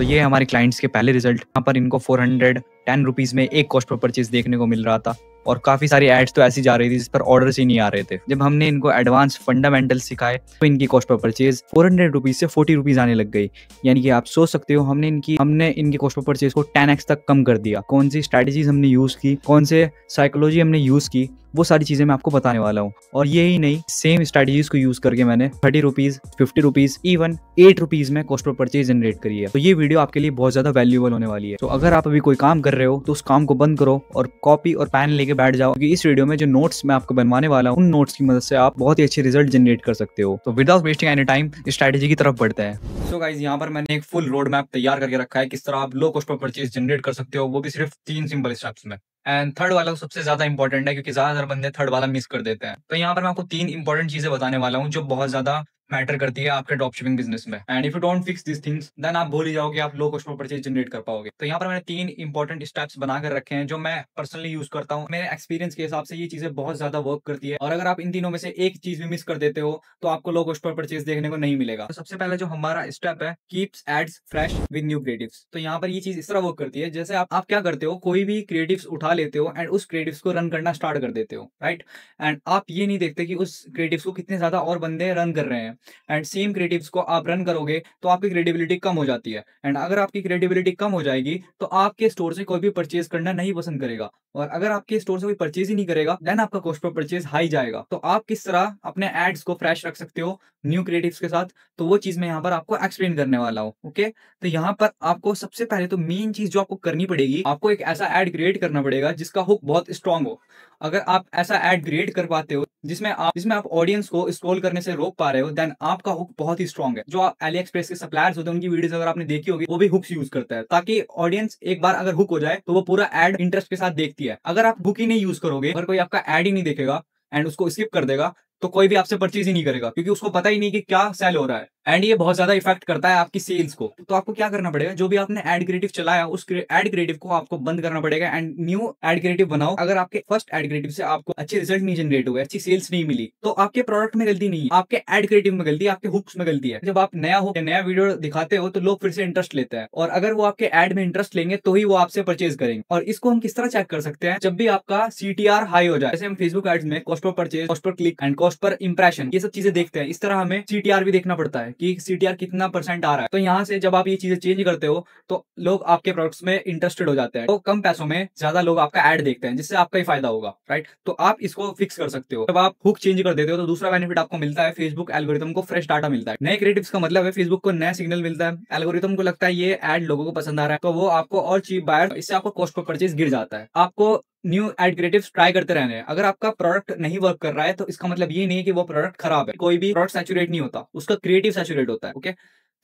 तो ये हमारे क्लाइंट्स के पहले रिजल्ट। यहाँ पर इनको 410 रुपीज़ में एक कॉस्ट पर परचेज देखने को मिल रहा था और काफ़ी सारी एड्स तो ऐसी जा रही थी जिस पर ऑर्डर्स ही नहीं आ रहे थे। जब हमने इनको एडवांस फंडामेंटल सिखाए तो इनकी कॉस्ट पर परचेज 400 रुपीज़ से 40 रुपीज़ आने लग गई। यानी कि आप सोच सकते हो हमने इनकी कॉस्ट पर परचेज को 10x तक कम कर दिया। कौन सी स्ट्रैटेजीज हमने यूज़ की, कौन से साइकोलॉजी हमने यूज़ की, वो सारी चीज़ें मैं आपको बताने वाला हूँ। और ये ही नहीं, सेम स्ट्रैटेजीज को यूज़ करके मैंने 30 रुपीज़, 50 रुपीज़, इवन 8 रुपीज़ में कॉस्ट पर परचेज जनरेट करी है। तो ये वीडियो आपके लिए बहुत ज़्यादा वैल्यूएबल होने वाली है। तो अगर आप अभी कोई काम कर रहे हो तो उस काम को बंद करो और कॉपी और पेन लेके बैठ जाओ, क्योंकि इस वीडियो में जो नोट्स मैं आपको बनवाने वाला हूँ उन नोट्स की मदद से आप बहुत ही अच्छे रिजल्ट जनरेट कर सकते हो। तो without wasting any time strategy की तरफ बढ़ते हैं। सो गाइस, यहाँ पर मैंने एक फुल रोड मैप तैयार करके रखा है किस तरह आप लो कॉस्ट पर परचेज जनरेट कर सकते हो, वो भी सिर्फ 3 सिंपल स्टेप्स में। एंड थर्ड वाला सबसे ज्यादा इंपॉर्टेंट है क्योंकि ज्यादातर बंदे थर्ड वाला मिस कर देते हैं। तो यहाँ पर मैं आपको 3 इंपॉर्टेंट चीजें बताने वाला हूँ जो बहुत ज्यादा मैटर करती है आपके ड्रॉपशिपिंग बिजनेस में। And if you don't fix this things then आप भूल ही जाओगे आप लो कॉस्ट पर परचेज जनरेट कर पाओगे। तो यहाँ पर मैंने 3 इंपॉर्टेंट स्टेप्स बनाकर रखे हैं जो मैं पर्सनली यूज करता हूँ। मेरे एक्सपीरियंस के हिसाब से ये चीजें बहुत ज्यादा वर्क करती है और अगर आप इन तीनों में से एक चीज भी मिस कर देते हो तो आपको लो कॉस्ट पर परचेज देखने को नहीं मिलेगा। तो सबसे पहले जो हमारा स्टेप है, keeps ads fresh with new creatives. तो यहाँ पर ये चीज इस तरह वर्क करती है, जैसे आप क्या करते हो, कोई भी क्रिएटिव्स उठा लेते हो एंड उस क्रिएटिव्स को रन करना स्टार्ट कर देते हो, राइट। एंड आप ये नहीं देखते कि उस क्रिएटिव्स को कितने ज्यादा और बंदे रन कर रहे हैं। एंड सेम क्रिएटिव्स को आप रन करोगे तो आपकी क्रेडिबिलिटी कम हो जाती है। एंड अगर आपकी क्रेडिबिलिटी कम हो जाएगी तो आपके स्टोर से कोई भी परचेज करना नहीं पसंद करेगा। और अगर आपके स्टोर से कोई परचेज ही नहीं करेगा देन आपका कॉस्ट पर परचेज हाई जाएगा। तो आप किस तरह अपने एड्स को फ्रेश रख सकते हो न्यू क्रिएटिव्स के साथ, तो वो चीज मैं यहाँ पर आपको एक्सप्लेन करने वाला हूँ। ओके, तो यहाँ पर आपको सबसे पहले तो मेन चीज जो आपको करनी पड़ेगी, आपको एक ऐसा एड क्रिएट करना पड़ेगा जिसका हुक बहुत स्ट्रांग हो। अगर आप ऐसा एड क्रिएट कर पाते हो जिसमें आप ऑडियंस को स्क्रॉल करने से रोक पा रहे हो देन आपका हुक बहुत ही स्ट्रांग है। जो आप एली एक्सप्रेस के सप्लायर्स होते हैं उनकी वीडियोस अगर आपने देखी होगी, वो भी हुक्स यूज करता है ताकि ऑडियंस एक बार अगर हुक हो जाए तो वो पूरा एड इंटरेस्ट के साथ देखती है। अगर आप हुक ही नहीं यूज करोगे, अगर कोई आपका एड ही नहीं देखेगा एंड उसको स्किप कर देगा तो कोई भी आपसे परचेज ही नहीं करेगा क्योंकि उसको पता ही नहीं कि क्या सेल हो रहा है। एंड ये बहुत ज्यादा इफेक्ट करता है आपकी सेल्स को। तो आपको क्या करना पड़ेगा, जो भी आपने एड क्रिएटिव चलाया उस एड क्रिएटिव को आपको बंद करना पड़ेगा एंड न्यू एड क्रिएटिव बनाओ। अगर आपके फर्स्ट एड क्रिएटिव से आपको अच्छे रिजल्ट नहीं जनरेट हुए, अच्छी सेल्स नहीं मिली, तो आपके प्रोडक्ट में गलती नहीं है, आपके एड क्रिएटिव में गलती है, आपके हुक्स में गलती है। जब आप नया हुक नया वीडियो दिखाते हो तो लोग फिर से इंटरेस्ट लेते हैं और अगर वो आपके एड में इंटरेस्ट लेंगे तो ही वो आपसे परचेज करेंगे। और इसको हम किस तरह चेक कर सकते हैं, जब भी आपका CTR हाई हो जाए। जैसे हम फेसबुक एड्स में कॉस्ट पर purchase, cost per click and cost per impression, ये सब चीजें देखते हैं। इस तरह हमें CTR भी देखना पड़ता है कि CTR कितना परसेंट आ रहा है। तो यहाँ से जब आप ये चीजें चेंज करते हो तो लोग आपके प्रोडक्ट्स में इंटरेस्टेड हो जाते हैं। तो कम पैसों में ज्यादा लोग आपका ऐड देखते हैं जिससे आपका ही फायदा होगा, राइट। तो आप इसको फिक्स कर सकते हो। जब आप हुक चेंज कर देते हो तो दूसरा बेनिफिट आपको मिलता है, फेसबुक एल्गोरिथम को फ्रेश डाटा मिलता है। नए क्रिएटिव्स का मतलब है फेसबुक को नया सिग्नल मिलता है, एल्गोरिथम को लगता है ये एड लोगों को पसंद आ रहा है तो वो आपको और चीप बायर, इससे आपको कॉस्ट पर परचेज गिर जाता है। आपको न्यू एड क्रिएटिव्स ट्राई करते रहने हैं। अगर आपका प्रोडक्ट नहीं वर्क कर रहा है तो इसका मतलब ये नहीं है कि वो प्रोडक्ट खराब है। कोई भी प्रोडक्ट सैचुरेट नहीं होता, उसका क्रिएटिव सैचुरेट होता है। ओके,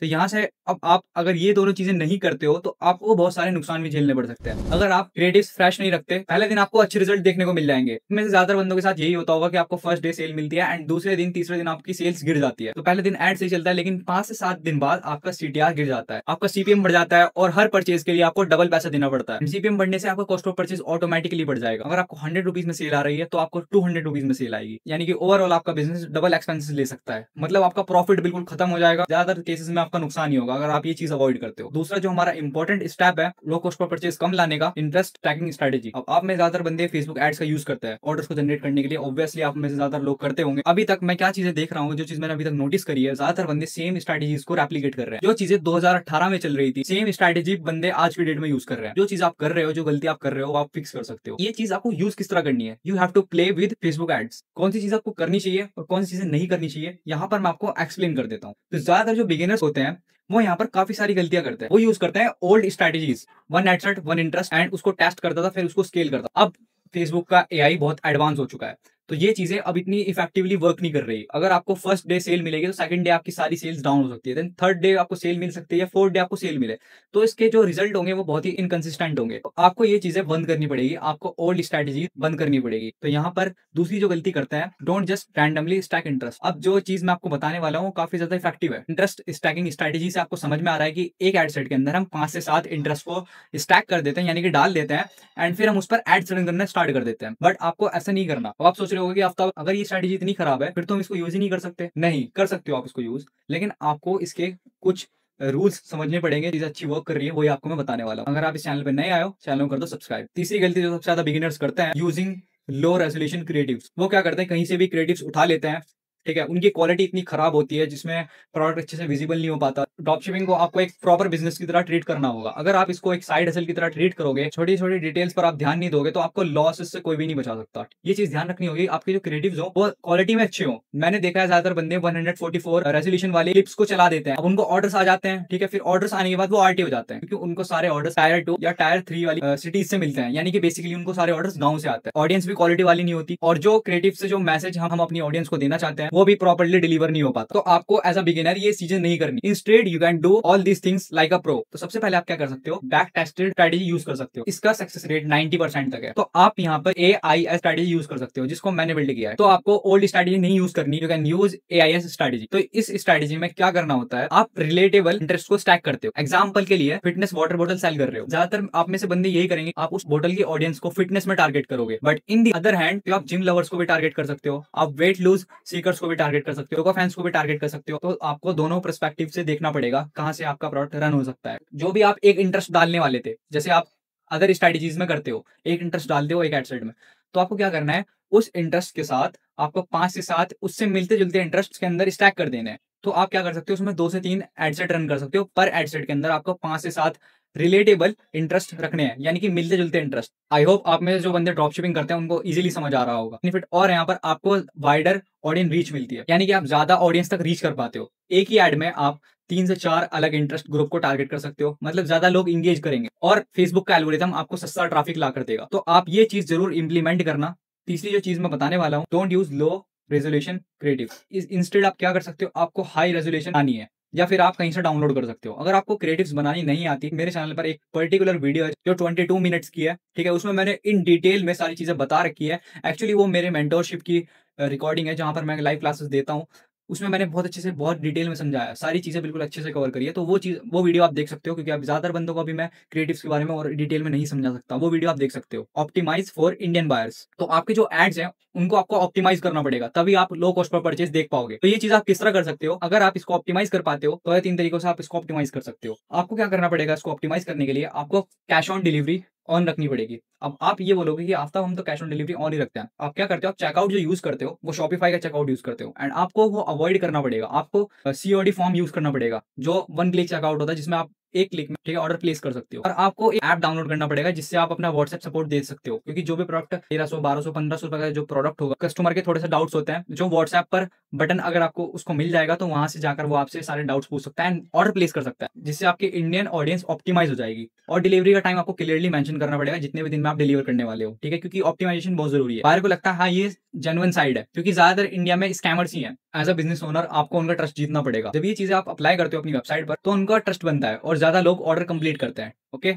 तो यहाँ से अब आप अगर ये दोनों चीजें नहीं करते हो तो आपको बहुत सारे नुकसान भी झेलने पड़ सकते हैं। अगर आप क्रिएटिव्स फ्रेश नहीं रखते, पहले दिन आपको अच्छे रिजल्ट देखने को मिल जाएंगे। इनमें से ज्यादातर बंदों के साथ यही होता होगा कि आपको फर्स्ट डे सेल मिलती है एंड दूसरे दिन तीसरे दिन आपकी सेल्स गिर जाती है। तो पहले दिन एड सही चलता है लेकिन 5 से 7 दिन बाद आपका CTR गिर जाता है, आपका CPM बढ़ जाता है और हर परचेज के लिए आपको डबल पैसा देना पड़ता है। CPM बढ़ने से आपका कॉस्ट ऑफ परचेज ऑटोमेटिकली बढ़ जाएगा। अगर आपको 100 रुपीज में सेल आ रही है तो आपको 200 रुपीज में सेल आएगी, यानी कि ओवरऑल आपका बिजनेस डबल एक्सपेंसेस ले सकता है। मतलब आपका प्रॉफिट बिल्कुल खत्म हो जाएगा, ज्यादातर केसेस में आपका नुकसान ही होगा अगर आप ये चीज अवॉइड करते हो। दूसरा जो हमारा इंपॉर्टेंट स्टेप है लो कॉस्ट पर परचेज कम लाने का, इंटरेस्ट ट्रैकिंग स्ट्रेटेजी। अब आप में ज्यादातर बंदे फेसबुक एड्स का यूज करते हैं ऑर्डर्स को जनरेट करने के लिए, ऑब्वियसली आप में से ज्यादातर लोग करते होंगे। अभी तक मैं क्या चीजें देख रहा हूँ, जो चीज मैंने अभी तक नोटिस करी है, ज्यादातर बंदे सेम स्ट्रेटेजीज को रेप्लिकेट कर रहे हैं। जो चीजें 2018 में चल रही थी सेम स्ट्रेटेजी बंदे आज की डेट में यूज कर रहे हैं। जो चीज आप कर रहे हो, जो गलती आप कर रहे हो आप फिक्स कर सकते हो। ये चीज आपको यूज किस तरह करनी है, you have to play with Facebook ads. कौन सी चीज आपको करनी चाहिए और कौन सी चीजें नहीं करनी चाहिए, यहाँ पर मैं आपको एक्सप्लेन कर देता हूँ। तो ज्यादातर जो बिगिनर्स होते हैं वो यहाँ पर काफी सारी गलतियां करते हैं। वो यूज करते हैं old strategies, one ad set one interest, and उसको टेस्ट करता था फिर उसको स्केल करता। अब फेसबुक का AI बहुत एडवांस हो चुका है तो ये चीजें अब इतनी इफेक्टिवली वर्क नहीं कर रही। अगर आपको फर्स्ट डे सेल मिलेगी तो सेकंड डे आपकी सारी सेल्स डाउन हो सकती है, देन थर्ड डे आपको सेल मिल सकती है, फोर्थ डे आपको सेल मिले तो इसके जो रिजल्ट होंगे वो बहुत ही इनकंसिस्टेंट होंगे। तो आपको ये चीजें बंद करनी पड़ेगी, आपको ओल्ड स्ट्रेटेजी बंद करनी पड़ेगी। तो यहाँ पर दूसरी जो गलती करते हैं, don't just randomly stack interest. अब जो चीज मैं आपको बताने वाला हूँ काफी ज्यादा इफेक्टिव है। इंटरेस्ट स्टैकिंग स्ट्रेटेजी से आपको समझ में आ रहा है कि एक एड सेट के अंदर हम 5 से 7 इंटरेस्ट को स्टैक कर देते हैं, यानी कि डाल देते हैं एंड फिर हम उस पर एड रन करना स्टार्ट कर देते हैं। बट आपको ऐसा नहीं करना। अब आप सोच रहे हो कि आफ्टर अगर ये स्ट्रेटेजी इतनी खराब है फिर तो हम इसको यूज ही नहीं कर सकते। नहीं कर सकते हो आप इसको यूज, लेकिन आपको इसके कुछ रूल्स समझने पड़ेंगे, चीज़ अच्छी वर्क कर रही है वही आपको मैं बताने वाला हूँ। अगर आप इस चैनल पे नए आए हो, चैनल को कर दो सब्सक्राइब। तीसरी गलती जो सबसे ज़्यादा बिगिनर्स करते हैं, यूजिंग लो रेजोल्यूशन क्रिएटिव्स। वो क्या करते हैं, कहीं से भी क्रिएटिव्स उठा लेते हैं, ठीक है, उनकी क्वालिटी इतनी खराब होती है जिसमें प्रोडक्ट अच्छे से विजिबल नहीं हो पाता। ड्रॉप शिपिंग को आपको एक प्रॉपर बिजनेस की तरह ट्रीट करना होगा। अगर आप इसको एक साइड हसल की तरह ट्रीट करोगे, छोटी छोटी डिटेल्स पर आप ध्यान नहीं दोगे, तो आपको लॉसेस से कोई भी नहीं बचा सकता। ये चीज ध्यान रखनी होगी, आपके जो क्रिएटिव्स हो वो क्वालिटी में अच्छे हो। मैंने देखा है ज्यादातर बंदे 144 रेजोल्यूशन वाले क्लिप्स को चला देते हैं। अब उनको ऑर्डर्स आ जाते हैं, ठीक है, फिर ऑर्डर्स आने के बाद वो आरटी हो जाते हैं, क्योंकि उनको सारे ऑर्डर्स टायर 2 या टायर 3 वाली सिटीज से मिलते हैं, यानी कि बेसिकली उनको सारे ऑर्डर्स गांव से आते हैं। ऑडियंस भी क्वालिटी वाली नहीं होती, और जो क्रिएटिव से जो मैसेज हम अपनी ऑडियंस को देना चाहते हैं वो भी प्रॉपर्ली डिलीवर नहीं हो पाता। तो आपको एज अ बिगिनर ये चीजें नहीं करनी। Instead you can do all these things like a pro. तो सबसे पहले आप क्या कर सकते हो, बैक टेस्टेड स्ट्रेटेजी यूज कर सकते हो। इसका सक्सेस रेट 90% तक है। तो आप यहाँ पर AIS स्ट्रेटेजी यूज कर सकते हो, जिसको मैंने बिल्ड किया है। तो आपको ओल्ड स्ट्रेटेजी नहीं यूज करनी, you can use AIS strategy. तो इस स्ट्रेटेजी में क्या करना होता है, आप रिलेटेबल इंटरेस्ट को स्टैक करते हो। एग्जाम्पल के लिए फिटनेस वाटर बोतल सेल कर रहे हो, ज्यादातर आप में से बंदे यही करेंगे, आप उस बोतल की ऑडियंस को फिटनेस में टारगेट करोगे। But in the other hand आप जिम लवर्स को भी टारगेट कर सकते हो, आप वेट लूज सीकर्स को भी टारगेट कर सकते हो, योगा फैंस को भी टारगेट कर सकते हो। तो आपको दोनों पर्सपेक्टिव से देखना पड़ेगा कहां से आपका प्रोडक्ट रन हो सकता है। जो भी आप एक इंटरेस्ट डालने वाले थे, जैसे आप अदर स्ट्रेटेजीज में करते हो, एक इंटरेस्ट डालते हो एक एड सेट में, तो आपको क्या करना है, उस इंटरेस्ट के साथ आपको 5 से 7 उससे मिलते जुलते इंटरेस्ट के अंदर स्टैक कर देने हैं। तो आप क्या कर सकते हो, उसमें 2 से 3 एड सेट रन कर सकते हो। पर एड सेट के अंदर आपको 5 से 7 रिलेटेबल इंटरेस्ट रखने हैं, यानी कि मिलते जुलते इंटरेस्ट। आई होप आप में से जो बंदे ड्रॉप शिपिंग करते हैं उनको इजीली समझ आ रहा होगा। बेनिफिट और यहाँ पर आपको वाइडर ऑडियंस रीच मिलती है, यानी कि आप ज्यादा ऑडियंस तक रीच कर पाते हो। एक ही एड में आप 3 से 4 अलग इंटरेस्ट ग्रुप को टारगेट कर सकते हो, मतलब ज्यादा लोग इंगेज करेंगे, और फेसबुक का एल्गोरिथम आपको सस्ता ट्रैफिक ला कर देगा। तो आप ये चीज जरूर इंप्लीमेंट करना। तीसरी जो चीज मैं बताने वाला हूँ, don't use low resolution creative. Instead आप क्या कर सकते हो, आपको हाई रेजोल्यूशन आनी है, या फिर आप कहीं से डाउनलोड कर सकते हो। अगर आपको क्रिएटिव्स बनानी नहीं आती, मेरे चैनल पर एक पर्टिकुलर वीडियो है जो 22 मिनट्स की है, ठीक है, उसमें मैंने इन डिटेल में सारी चीजें बता रखी है। एक्चुअली वो मेरे मेंटोरशिप की रिकॉर्डिंग है, जहां पर मैं लाइव क्लासेस देता हूँ। उसमें मैंने बहुत अच्छे से बहुत डिटेल में समझाया, सारी चीजें बिल्कुल अच्छे से कवर करी है। तो वो वीडियो आप देख सकते हो, क्योंकि आप ज्यादातर बंदों को अभी मैं क्रिएटिव्स के बारे में और डिटेल में नहीं समझा सकता। वो वीडियो आप देख सकते हो, ऑप्टिमाइज फॉर इंडियन बायर्स। तो आपके जो एड्स हैं उनको आपको ऑप्टिमाइज करना पड़ेगा, तभी आप लो कॉस्ट पर परचेज देख पाओगे। तो ये चीज आप किस तरह कर सकते हो, अगर आप इसको ऑप्टिमाइज कर पाते हो तो ये 3 तरीकों से आप इसको ऑप्टिमाइज कर सकते हो। आपको क्या करना पड़ेगा, इसको ऑप्टिमाइज करने के लिए आपको कैश ऑन डिलीवरी ऑन रखनी पड़ेगी। अब आप ये बोलोगे कि आफ्ताब हम तो कैश ऑन डिलीवरी ऑन ही रखते हैं। आप क्या करते हो, आप चेकआउट जो यूज करते हो वो शॉपिफाई का चेकआउट यूज करते हो, एंड आपको वो अवॉइड करना पड़ेगा। आपको COD फॉर्म यूज करना पड़ेगा, जो 1 क्लिक चेकआउट होता है, जिसमें आप एक क्लिक में, ठीक है, ऑर्डर प्लेस कर सकते हो। और आपको एक ऐप डाउनलोड करना पड़ेगा, जिससे आप अपना व्हाट्सएप सपोर्ट दे सकते हो, क्योंकि जो भी प्रोडक्ट 1300 1200 1500 रुपए का जो प्रोडक्ट होगा, कस्टमर के थोड़े से डाउट्स होते हैं, जो व्हाट्सएप पर बटन अगर आपको उसको मिल जाएगा तो वहां से जाकर वो आपसे सारे डाउट्स पूछ सकता है एंड ऑर्डर प्लेस कर सकता है, जिससे आपकी इंडियन ऑडियंस ऑप्टिमाइज हो जाएगी। और डिलीवरी का टाइम आपको क्लियरली मेंशन करना पड़ेगा, जितने भी दिन में आप डिलीवर करने वाले हो, ठीक है, क्योंकि ऑप्टिमाइजेशन बहुत जरूरी है। बाहर को लगता है हाँ ये जेन्युइन साइड है, क्योंकि ज्यादातर इंडिया में स्कैमर्स ही हैं। एज अ बिजनेस ओनर आपको उनका ट्रस्ट जीतना पड़ेगा। जब ये चीजें आप अप्लाई करते हो अपनी वेबसाइट पर, तो उनका ट्रस्ट बनता है और ज्यादा लोग ऑर्डर कंप्लीट करते हैं। ओके,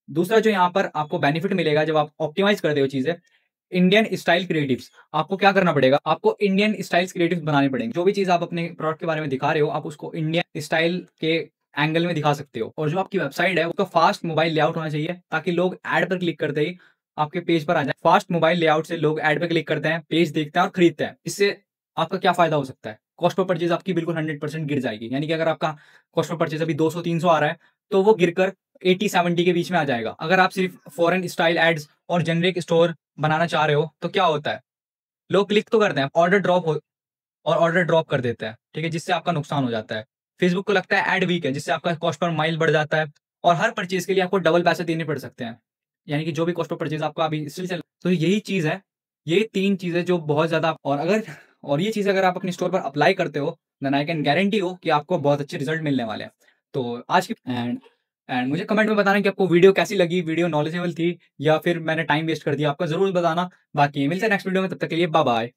दूसरा जो यहाँ पर आपको बेनिफिट मिलेगा जब आप ऑप्टिमाइज करते हो चीजें, इंडियन स्टाइल क्रिएटिव्स। आपको क्या करना पड़ेगा, आपको इंडियन स्टाइल क्रिएटिव्स बनाने पड़ेंगे। जो भी चीज आप अपने प्रोडक्ट के बारे में दिखा रहे हो, आप उसको इंडियन स्टाइल के एंगल में दिखा सकते हो। और जो आपकी वेबसाइट है उसका फास्ट मोबाइल लेआउट होना चाहिए, ताकि लोग एड पर क्लिक करते ही आपके पेज पर आ जाए। फास्ट मोबाइल लेआउट से लोग एड पर क्लिक करते हैं, पेज देखते हैं और खरीदते हैं। इससे आपका क्या फायदा हो सकता है, कॉस्ट पर परचेज आपकी बिल्कुल 100% गिर जाएगी। यानी कि अगर आपका कॉस्ट पर परचेज अभी 200-300 आ रहा है, तो वो गिरकर 80-70 के बीच में आ जाएगा। अगर आप सिर्फ फॉरेन स्टाइल एड्स और जेनरिक स्टोर बनाना चाह रहे हो, तो क्या होता है, लोग क्लिक तो करते हैं, ऑर्डर ड्रॉप कर देते हैं, ठीक है, जिससे आपका नुकसान हो जाता है। फेसबुक को लगता है एड वीक है, जिससे आपका कॉस्ट पर माइल बढ़ जाता है, और हर परचेज के लिए आपको डबल पैसे देने पड़ सकते हैं। यानी कि जो भी कॉस्ट ऑफ परचेज आपका अभी इससे चल, तो यही चीज है, ये 3 चीजें जो बहुत ज्यादा, और ये चीज अगर आप अपने स्टोर पर अप्लाई करते हो, देन आई कैन गारंटी हो कि आपको बहुत अच्छे रिजल्ट मिलने वाले हैं। तो आज की एंड मुझे कमेंट में बताना कि आपको वीडियो कैसी लगी, वीडियो नॉलेजेबल थी या फिर मैंने टाइम वेस्ट कर दिया, आपका जरूर बताना। बाकी मिलते हैं नेक्स्ट वीडियो में, तब तक के लिए बाय बाय।